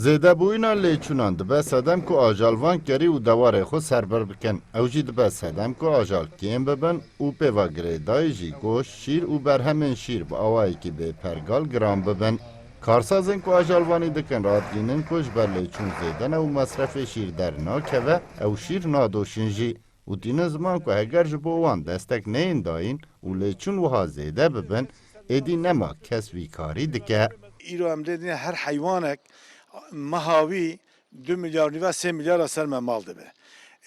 زیده بوینا لیچونان دبه سدم که آجالوان گری و دواره خود سربر بکن. اوجی دبه سدم که آجال کیم ببن و پیوا گریدای جی گوش شیر و بر همین شیر با آوائی که به پرگال گرام ببن. کارسازن که آجالوانی دکن رادگینن کش بر لیچون زیدن و مصرف شیر در ناکه و او شیر نادوشن جی. و دین زمان که اگر جبوان دستک نین داین و لیچون وها زیده ببن ایدی نما کس ویکاری دکه. ایرو هم دیدین هر حیوانک مهاوی 2 میلیارد و 3 میلیارد سر مال دبه.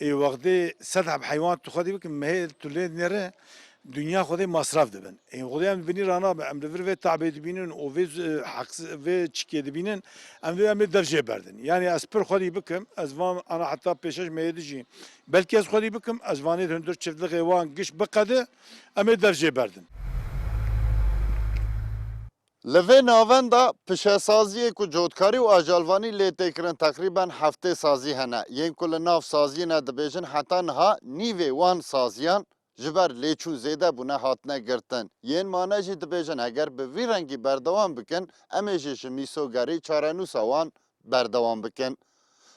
ای وقتی سطح حیوان تو خودی بکن مهل تولید نره دنیا خودی مصرف دبن. ای خودی هم بینی رانا هم دور و تعبید بینن و حق و چکی دبینن هم درجه بردن. یعنی از پر خودی بکم از وام انا حتی پیشش میادیجی. بلکه از خودی بکم از وانی هندر چفت وان گش بقده هم درجه بردن. لوی ناوندا پشهسازی که جودکاری و آجالوانی لیته کرن تقریبا هفته سازی هنه. ین کل ناف سازی نه دبیجن حتی نها نیوی وان سازیان جبر لیچون زیده بونه هاتنه گرتن. ین مانه جی دبیجن اگر به وی رنگی بردوان بکن امیجیش میسوگاری چارنوسا وان بردوان بکن.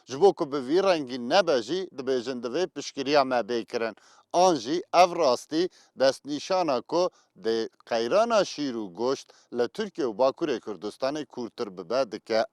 جبو که به وی رنگی نبجی دبیجن دوی پشکریا مبی کرن. آنجی او راستی دست نیشانا که ده قیرانا شیر و گوشت لترکیه و باکور کردستان کورتر ببه که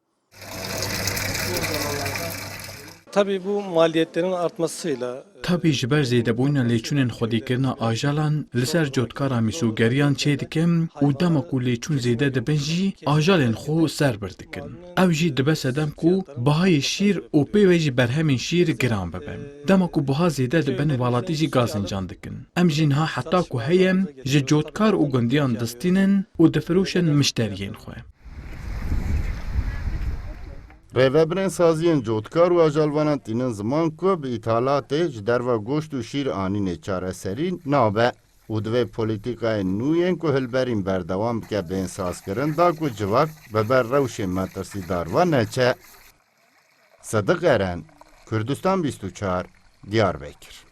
Tabii bu maliyetlerin artmasıyla Tabii ji ber zêdebûna lêçûnên xwedîkirina ajalan li ser cotkara mîsûgeriyan çê dikin û dema ku lêçûn zêde dibin jî ajalên xwe ser bir dikin. Ew jî dibe sedem ku bihayê şîr û pêvê jî berhemên şîr giran bibe. Dema ku biha zêde dibin welatî jî gazincan dikin. Em jî niha heta ku heye ji cotkar û gundiyan distînin û difirûşin mişteriyên xwe. Rêveberên saziyên cotkar û ajalvanan tînin ziman ku bi îthalatê ji derva goşt û şîr anînê çareserî nabe û divê polîtîkayên nû yên ku hilberîn berdewam bike bên sazkirin da ku civak bi ber rewşên metirsîdar ve neçe. Sediq Eren, Kurdistan 24, Diyarbekir.